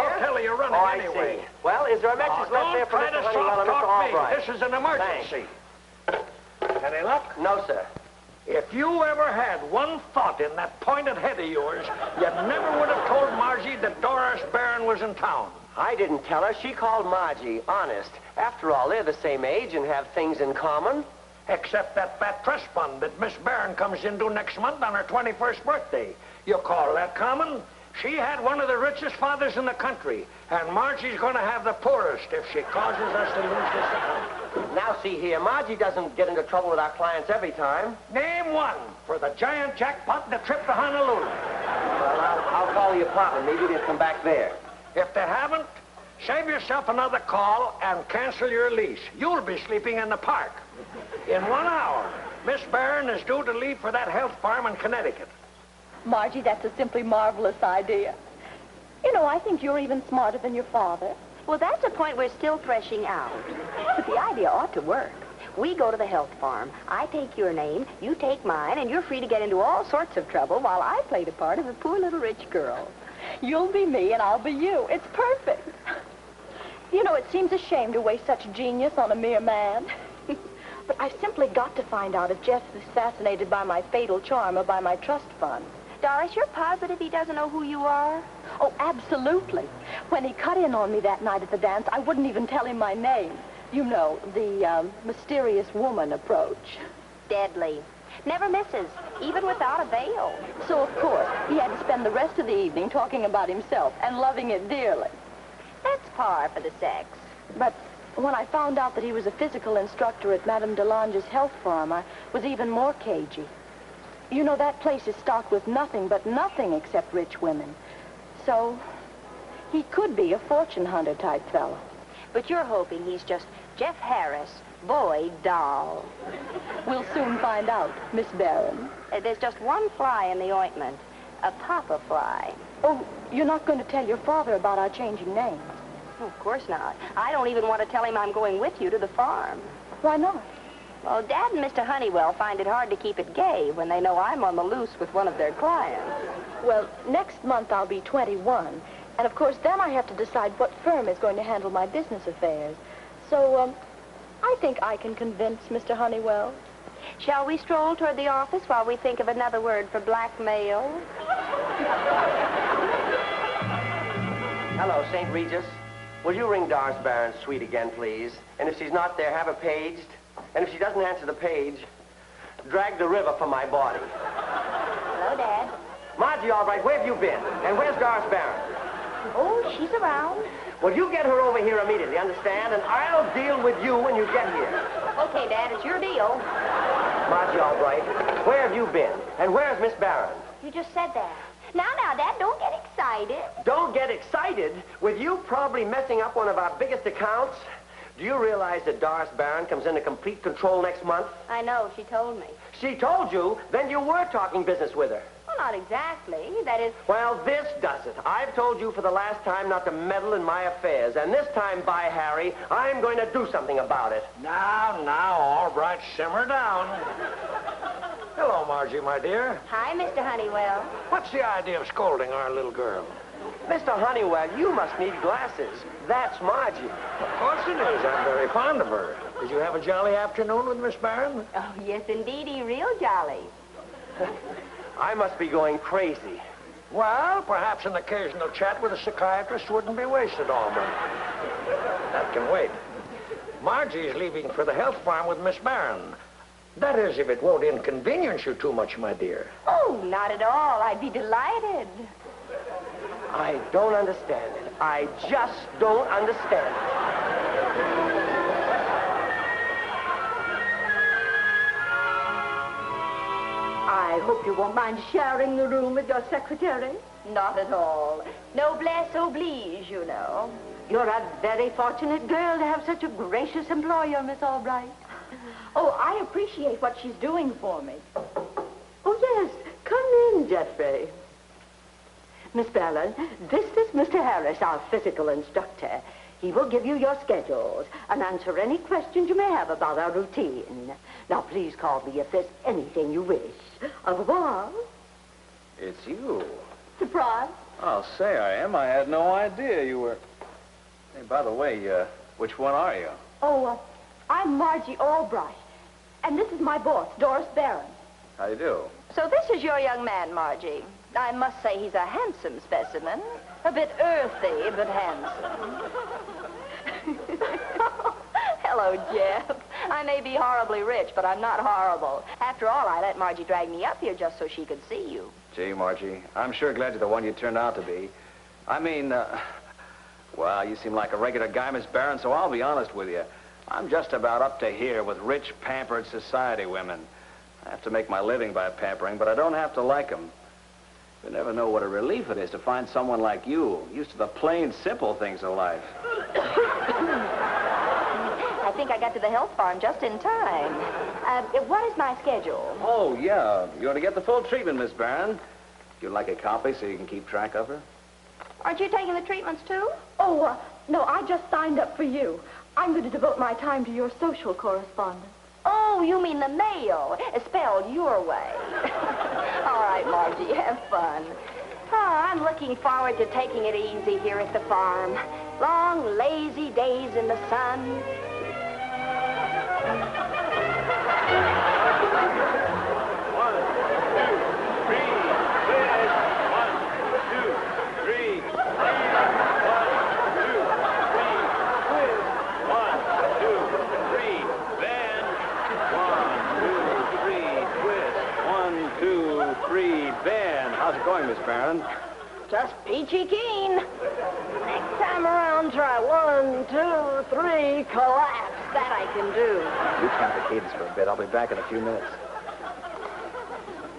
hotel are you running anyway? See. Well, is there a message left there for Mr. Honeywell and Mr. Albright? This is an emergency. Thanks. Any luck? No, sir. If you ever had one thought in that pointed head of yours, you never would have told Margie that Doris Barron was in town. I didn't tell her. She called Margie. Honest. After all, they're the same age and have things in common. Except that trust fund that Miss Barron comes into next month on her 21st birthday. You call that common? She had one of the richest fathers in the country, and Margie's going to have the poorest if she causes us to lose this account. Now, see here, Margie doesn't get into trouble with our clients every time. Name one for the giant jackpot and the trip to Honolulu. Well, I'll call the apartment. Maybe they'll come back there. If they haven't, save yourself another call and cancel your lease. You'll be sleeping in the park. In 1 hour, Miss Barron is due to leave for that health farm in Connecticut. Margie, that's a simply marvelous idea. You know, I think you're even smarter than your father. Well, that's a point we're still threshing out. But the idea ought to work. We go to the health farm. I take your name, you take mine, and you're free to get into all sorts of trouble while I play the part of a poor little rich girl. You'll be me and I'll be you. It's perfect. You know, it seems a shame to waste such genius on a mere man. But I've simply got to find out if Jeff is fascinated by my fatal charm or by my trust fund. Doris, you're positive he doesn't know who you are? Oh, absolutely. When he cut in on me that night at the dance, I wouldn't even tell him my name. You know, the mysterious woman approach. Deadly. Never misses, even without a veil. So, of course, he had to spend the rest of the evening talking about himself and loving it dearly. That's par for the sex. But when I found out that he was a physical instructor at Madame Delange's health farm, I was even more cagey. You know, that place is stocked with nothing but nothing except rich women. So, he could be a fortune hunter type fellow. But you're hoping he's just Jeff Harris, boy doll. We'll soon find out, Miss Barron. There's just one fly in the ointment, a papa fly. Oh, you're not going to tell your father about our changing names? Oh, of course not. I don't even want to tell him I'm going with you to the farm. Why not? Well, Dad and Mr. Honeywell find it hard to keep it gay when they know I'm on the loose with one of their clients. Well, next month I'll be 21. And, of course, then I have to decide what firm is going to handle my business affairs. So, I think I can convince Mr. Honeywell. Shall we stroll toward the office while we think of another word for blackmail? Hello, St. Regis. Will you ring Doris Barron's suite again, please? And if she's not there, have her paged. And if she doesn't answer the page, drag the river for my body. Hello, Dad. Margie, all right, where have you been? And where's Doris Barron? Oh, she's around. Well, you get her over here immediately, understand? And I'll deal with you when you get here. Okay, Dad, it's your deal. Margie, all right, where have you been? And where's Miss Barron? You just said that. Now, Dad, don't get excited. Don't get excited? With you probably messing up one of our biggest accounts? Do you realize that Doris Barron comes into complete control next month? I know, she told me. She told you? Then you were talking business with her. Well, not exactly. That is... Well, this does it. I've told you for the last time not to meddle in my affairs. And this time, by Harry, I'm going to do something about it. Now, Albright, simmer down. Hello, Margie, my dear. Hi, Mr. Honeywell. What's the idea of scolding our little girl? Mr. Honeywell, you must need glasses. That's Margie. Of course it is. I'm very fond of her. Did you have a jolly afternoon with Miss Barron? Oh, yes, indeedy, real jolly. I must be going crazy. Well, perhaps an occasional chat with a psychiatrist wouldn't be wasted, Albright. That can wait. Margie's leaving for the health farm with Miss Barron. That is, if it won't inconvenience you too much, my dear. Oh, not at all. I'd be delighted. I don't understand it. I just don't understand it. I hope you won't mind sharing the room with your secretary. Not at all. Noblesse oblige, you know. You're a very fortunate girl to have such a gracious employer, Miss Albright. Oh, I appreciate what she's doing for me. Oh, yes. Come in, Jeffrey. Miss Barron, this is Mr. Harris, our physical instructor. He will give you your schedules and answer any questions you may have about our routine. Now, please call me if there's anything you wish. Au revoir. It's you. Surprise? I'll say I am. I had no idea you were... Hey, by the way, which one are you? Oh, I'm Margie Albright. And this is my boss, Doris Barron. How you do? So this is your young man, Margie. I must say he's a handsome specimen. A bit earthy, but handsome. Hello, Jeff. I may be horribly rich, but I'm not horrible. After all, I let Margie drag me up here just so she could see you. Gee, Margie, I'm sure glad you're the one you turned out to be. I mean, well, you seem like a regular guy, Miss Barron, so I'll be honest with you. I'm just about up to here with rich, pampered society women. I have to make my living by pampering, but I don't have to like them. You never know what a relief it is to find someone like you, used to the plain, simple things of life. I think I got to the health farm just in time. What is my schedule? Oh, yeah. You want to get the full treatment, Miss Barron. You'd like a copy so you can keep track of her? Aren't you taking the treatments, too? Oh, no, I just signed up for you. I'm going to devote my time to your social correspondence. Oh, you mean the mail, spelled your way. All right, Margie, have fun. Oh, I'm looking forward to taking it easy here at the farm. Long, lazy days in the sun. Vern, how's it going, Miss Barron? Just peachy keen. Next time around, try 1, 2, 3, collapse. That I can do. You count the cadence for a bit. I'll be back in a few minutes.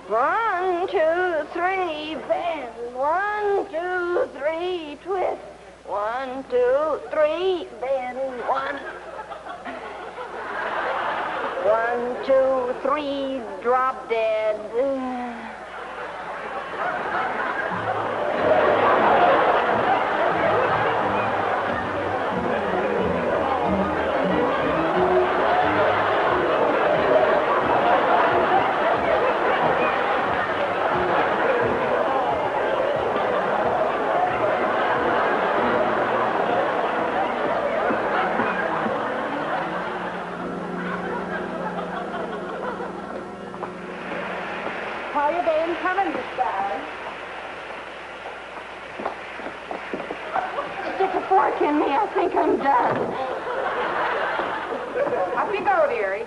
1, 2, 3, bend. 1, 2, 3, twist. 1, 2, 3, bend. 1, 2, 3, drop dead. How you been coming, Miss Barron? Stick a fork in me. I think I'm done. Up you go, dearie.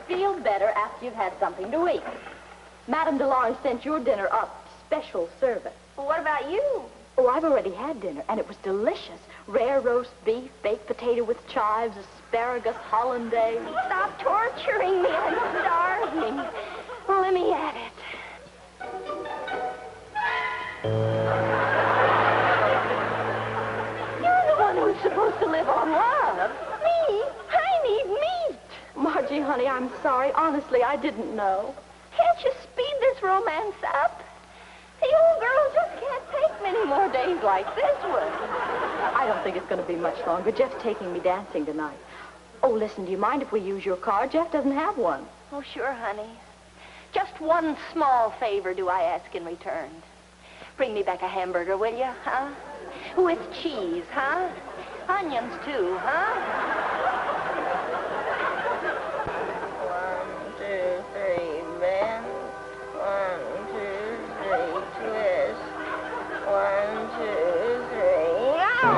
Feel better after you've had something to eat. Madame Delange sent your dinner up, special service. Well, what about you? Oh, I've already had dinner, and it was delicious. Rare roast beef, baked potato with chives, asparagus, hollandaise. Stop torturing me. I'm starving. Well, let me at it. You're the one who's supposed to live on love. Me? I need meat. Margie, honey, I'm sorry. Honestly, I didn't know. Can't you speed this romance up? The old girl just can't take many more days like this one. I don't think it's going to be much longer. Jeff's taking me dancing tonight. Oh, listen, do you mind if we use your car? Jeff doesn't have one. Oh, sure, honey. Just one small favor do I ask in return. Bring me back a hamburger, will you, huh? With cheese, huh? Onions, too, huh? 1, 2, 3, bend. 1, 2, 3, twist. 1, 2, 3. Ow!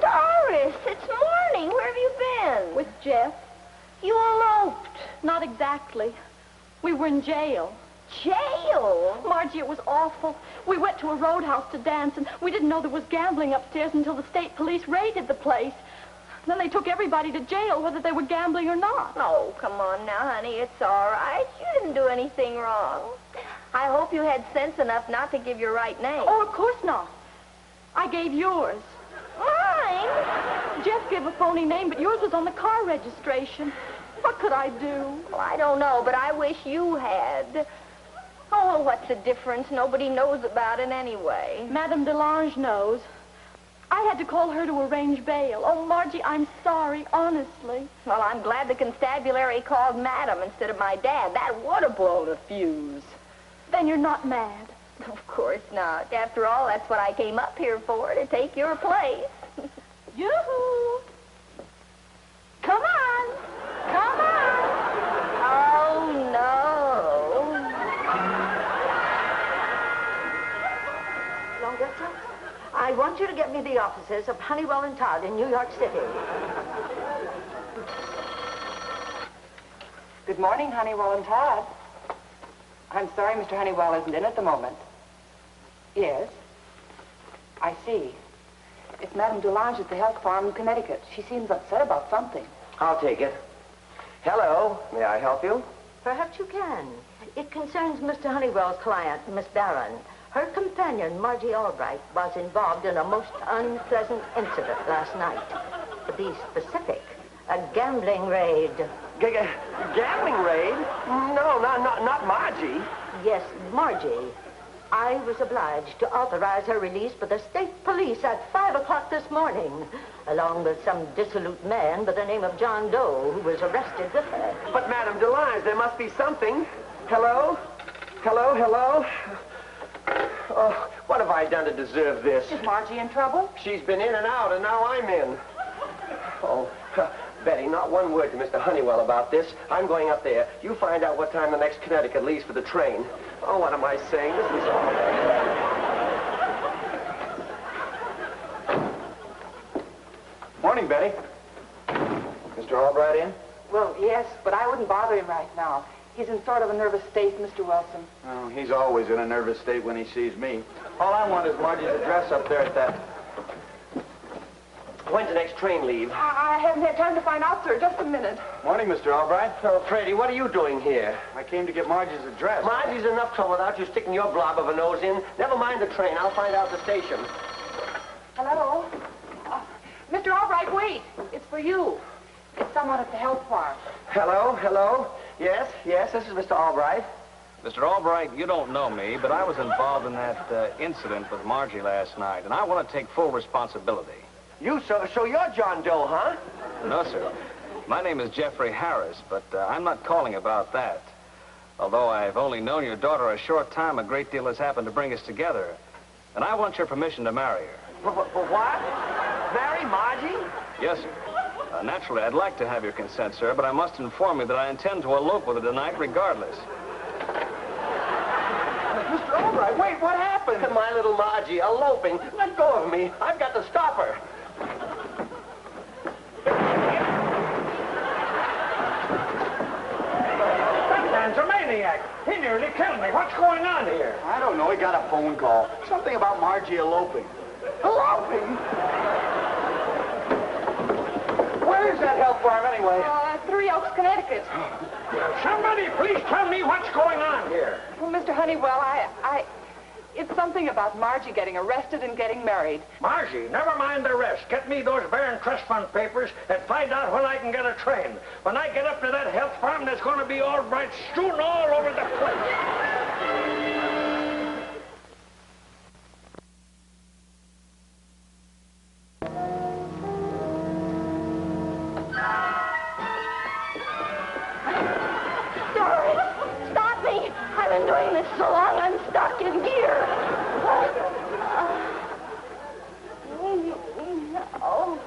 Doris, it's morning. Where have you been? With Jeff. You eloped. Not exactly. We were in jail. Jail? Margie, it was awful. We went to a roadhouse to dance, and we didn't know there was gambling upstairs until the state police raided the place. Then they took everybody to jail, whether they were gambling or not. Oh, come on now, honey. It's all right. You didn't do anything wrong. I hope you had sense enough not to give your right name. Oh, of course not. I gave yours. Mine? Jeff gave a phony name, but yours was on the car registration. What could I do? Well, I don't know, but I wish you had. Oh, well, what's the difference? Nobody knows about it anyway. Madame Delange knows. I had to call her to arrange bail. Oh, Margie, I'm sorry, honestly. Well, I'm glad the constabulary called Madam instead of my dad. That would have blown a fuse. Then you're not mad. Of course not. After all, that's what I came up here for, to take your place. Yoo-hoo! Come on! Come on! Oh, no. Roberta, I want you to get me the offices of Honeywell and Todd in New York City. Good morning, Honeywell and Todd. I'm sorry Mr. Honeywell isn't in at the moment. Yes. I see. It's Madame Delange at the health farm in Connecticut. She seems upset about something. I'll take it. Hello, may I help you? Perhaps you can. It concerns Mr. Honeywell's client, Miss Barron. Her companion, Margie Albright, was involved in a most unpleasant incident last night. To be specific, a gambling raid. Gambling raid? No, not Margie. Yes, Margie. I was obliged to authorize her release by the state police at 5 o'clock this morning, along with some dissolute man by the name of John Doe, who was arrested with her. But, Madame Delange, there must be something. Hello? Hello, hello? Oh, what have I done to deserve this? Is Margie in trouble? She's been in and out, and now I'm in. Oh, Betty, not one word to Mr. Honeywell about this. I'm going up there. You find out what time the next Connecticut leaves for the train. Oh, what am I saying? This is all. Morning, Betty. Mr. Albright in? Well, yes, but I wouldn't bother him right now. He's in sort of a nervous state, Mr. Wilson. Oh, he's always in a nervous state when he sees me. All I want is Margie's address up there at that... When's the next train leave? I haven't had time to find out, sir. Just a minute. Morning, Mr. Albright. Oh, Freddie, what are you doing here? I came to get Margie's address. Margie's enough trouble without you sticking your blob of a nose in. Never mind the train. I'll find out the station. Hello? Mr. Albright, wait. It's for you. It's someone at the health farm. Hello, hello? Yes, this is Mr. Albright. Mr. Albright, you don't know me, but I was involved in that incident with Margie last night, and I want to take full responsibility. So you're John Doe, huh? No, sir. My name is Jeffrey Harris, but I'm not calling about that. Although I've only known your daughter a short time, a great deal has happened to bring us together. And I want your permission to marry her. What? Marry Margie? Yes, sir. Naturally, I'd like to have your consent, sir, but I must inform you that I intend to elope with her tonight regardless. Mr. Albright, wait, what happened? My little Margie, eloping. Let go of me. I've got to stop her. That man's a maniac. He nearly killed me. What's going on here? I don't know. He got a phone call. Something about Margie eloping. Eloping? Where is that health farm anyway? 3 Oaks, Connecticut. Somebody please tell me what's going on here. Well, Mr. Honeywell, it's something about Margie getting arrested and getting married. Margie, never mind the rest. Get me those Baron Trust Fund papers and find out when I can get a train. When I get up to that health farm, there's going to be Albright strewn all over the place. Stop me! I've been doing this so long, I'm stuck in gear. No.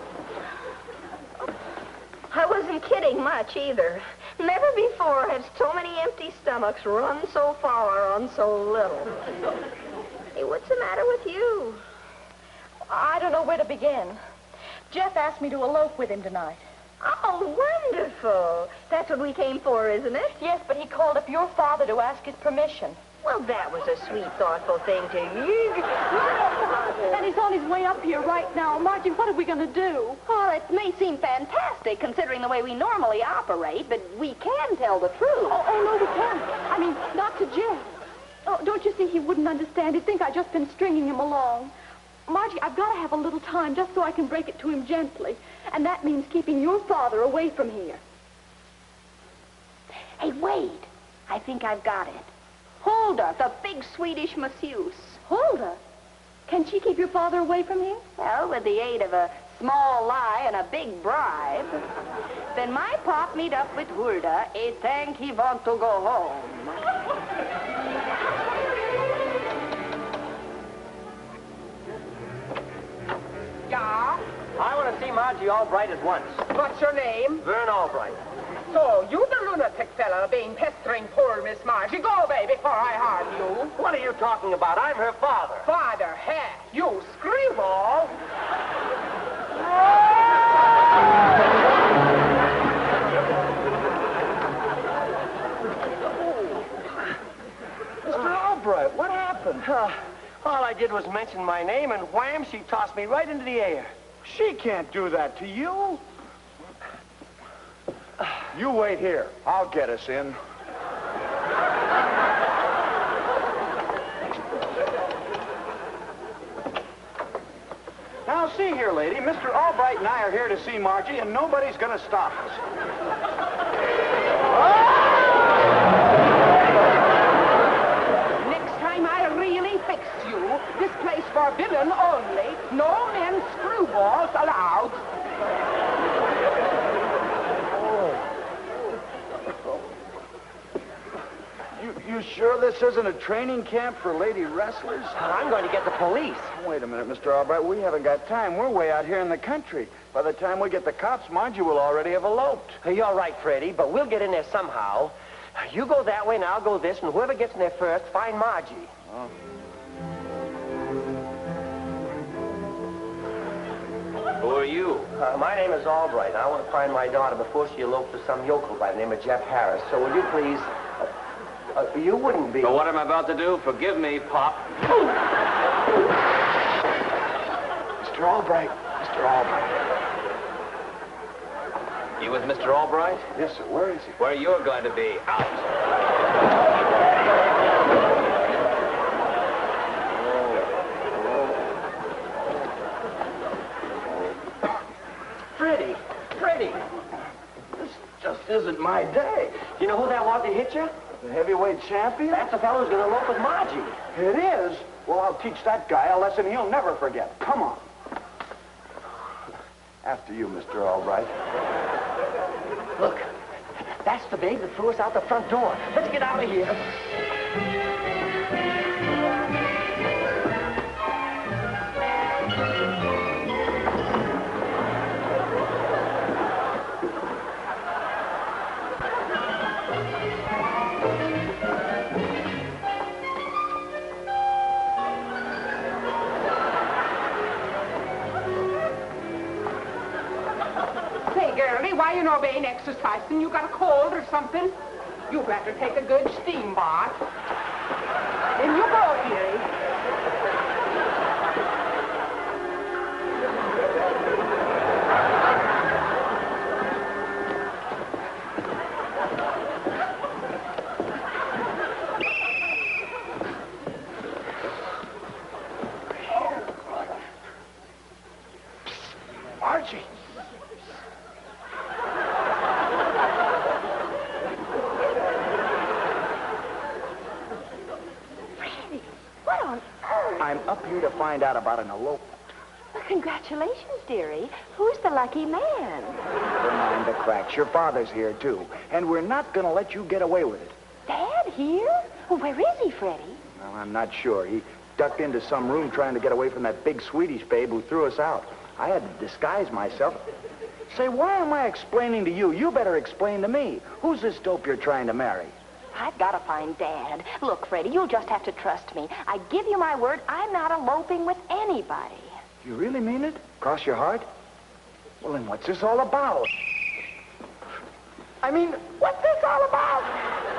I wasn't kidding much, either. Never before have so many empty stomachs run so far on so little. Hey, what's the matter with you? I don't know where to begin. Jeff asked me to elope with him tonight. Oh, wonderful. That's what we came for, isn't it? Yes, but he called up your father to ask his permission. Well, that was a sweet, thoughtful thing to you. And he's on his way up here right now. Margie, what are we going to do? Well, it may seem fantastic considering the way we normally operate, but we can tell the truth. Oh, no, we can't. I mean, not to Jeff. Oh, don't you see he wouldn't understand? He'd think I'd just been stringing him along. Margie, I've got to have a little time just so I can break it to him gently. And that means keeping your father away from here. Hey, wait. I think I've got it. Hulda, the big Swedish masseuse. Hulda? Can she keep your father away from here? Well, with the aid of a small lie and a big bribe. Then my pop meet up with Hulda. He think he want to go home. Yeah? I want to see Margie Albright at once. What's your name? Vern Albright. So, you the lunatic fella being pestering poor Miss Margie. Go away before I harm you. What are you talking about? I'm her father. Father, hey, you screwball. Mr. Albright, what happened? All I did was mention my name, and wham, she tossed me right into the air. She can't do that to you. You wait here. I'll get us in. Now, see here, lady. Mr. Albright and I are here to see Margie, and nobody's going to stop us. Next time I really fix you. This place for villain only. No men screwballs allowed. You sure this isn't a training camp for lady wrestlers? I'm going to get the police. Wait a minute, Mr. Albright. We haven't got time. We're way out here in the country. By the time we get the cops, Margie will already have eloped. You're right, Freddie, but we'll get in there somehow. You go that way, and I'll go this, and whoever gets in there first, find Margie. Oh. Who are you? My name is Albright. I want to find my daughter before she elopes with some yokel by the name of Jeff Harris. So will you please... you wouldn't be... For what I'm about to do, forgive me, Pop. Mr. Albright. Mr. Albright. You with Mr. Albright? Yes, sir. Where is he? Where you're going to be. Out! Freddie! Freddie! This just isn't my day. You know who that was that hit you? The heavyweight champion? That's the fellow who's going to elope with Margie. It is? Well, I'll teach that guy a lesson he'll never forget. Come on. After you, Mr. Albright. Look, that's the babe that threw us out the front door. Let's get out of here. Why you no been exercising? You got a cold or something? You better take a good steam bath. In you go, dearie. Margie. I'm up here to find out about an elopement. Well, congratulations, dearie. Who's the lucky man? Never mind the cracks. Your father's here, too. And we're not going to let you get away with it. Dad here? Well, where is he, Freddie? Well, I'm not sure. He ducked into some room trying to get away from that big Swedish babe who threw us out. I had to disguise myself. Say, why am I explaining to you? You better explain to me. Who's this dope you're trying to marry? I've got to find Dad. Look, Freddie, you'll just have to trust me. I give you my word, I'm not eloping with anybody. You really mean it? Cross your heart? Well, then what's this all about? I mean, what's this all about?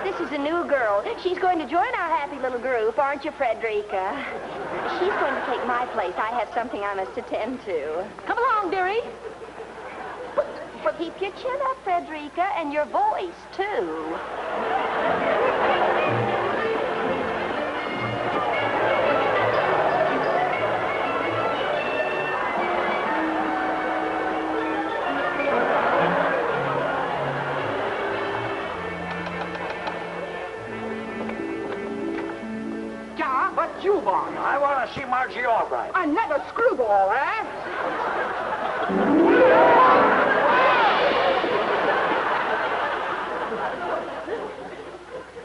This is a new girl. She's going to join our happy little group, aren't you, Frederica? She's going to take my place. I have something I must attend to. Come along, dearie. But keep your chin up, Frederica, and your voice, too. Margie Albright. Another screwball, eh?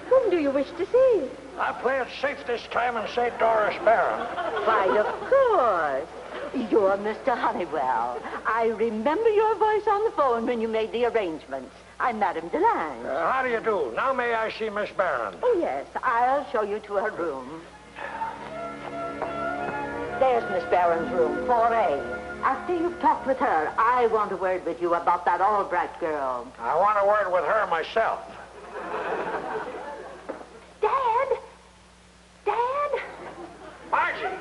Whom do you wish to see? I play it safe this time and say Doris Barron. Why, of course. You're Mr. Honeywell. I remember your voice on the phone when you made the arrangements. I'm Madame Delange. How do you do? Now may I see Miss Barron? Oh, yes. I'll show you to her room. There's Miss Barron's room, 4A. After you've talked with her, I want a word with you about that Albright girl. I want a word with her myself. Dad! Dad! Margie!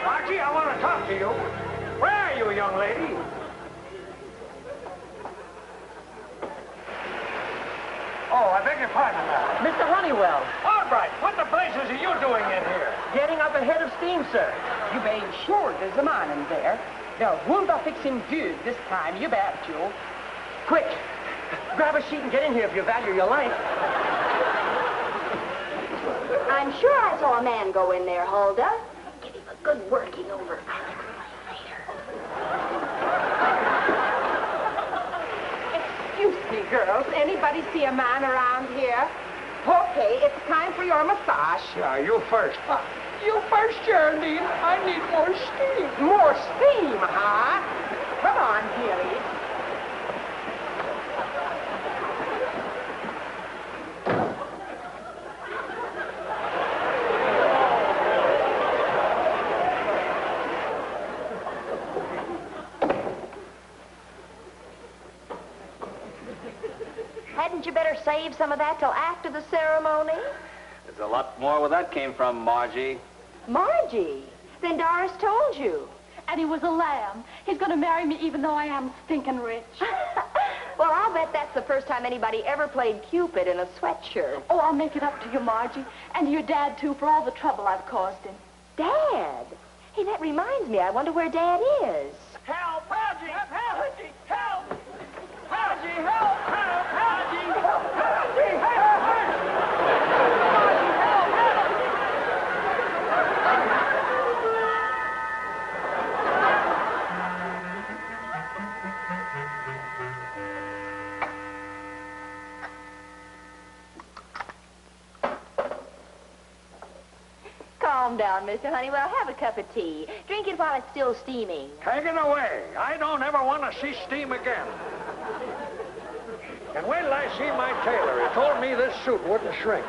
Margie, I want to talk to you. Where are you, young lady? Oh, I beg your pardon, ma'am. Mr. Honeywell, Albright, what the blazes are you doing in here? getting up ahead of steam, sir. You be sure there's a mine in there. They're wonder fixing good this time, you bet, you. Quick, grab a sheet and get in here if you value your life. I'm sure I saw a man go in there, Huldah. Give him a good working over. Excuse me, girls. Anybody see a man around here? Okay, it's time for your massage. Yeah, you first. You first, Geraldine. I need more steam. More steam, huh? Come on, dearie. Hadn't you better save some of that till after the ceremony? There's a lot more where that came from, Margie. Margie, then Doris told you. And he was a lamb. He's going to marry me even though I am stinking rich. Well, I'll bet that's the first time anybody ever played Cupid in a sweatshirt. Oh, I'll make it up to you, Margie. And to your dad, too, for all the trouble I've caused him. Dad? Hey, that reminds me. I wonder where Dad is. Help! Margie! Help! Margie! Help! Margie! Help! Help! Margie! Help! Margie! Help! Calm down, Mr. Honeywell. Have a cup of tea. Drink it while it's still steaming. Take it away. I don't ever want to see steam again. And wait till I see my tailor. He told me this suit wouldn't shrink.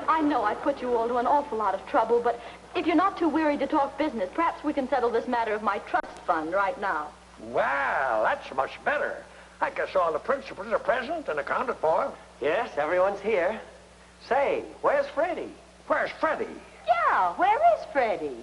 I know I put you all to an awful lot of trouble, but if you're not too weary to talk business, perhaps we can settle this matter of my trust fund right now. Well, that's much better. I guess all the principals are present and accounted for. Yes, everyone's here. Say, where's Freddie? Where's Freddie? Yeah, where is Freddie?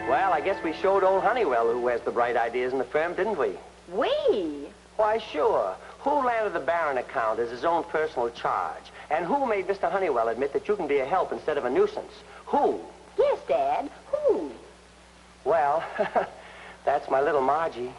Well, I guess we showed old Honeywell who has the bright ideas in the firm, didn't we? We? Why, sure. Who landed the Barron account as his own personal charge? And who made Mr. Honeywell admit that you can be a help instead of a nuisance? Who? Yes, Dad. Who? Well, that's my little Margie.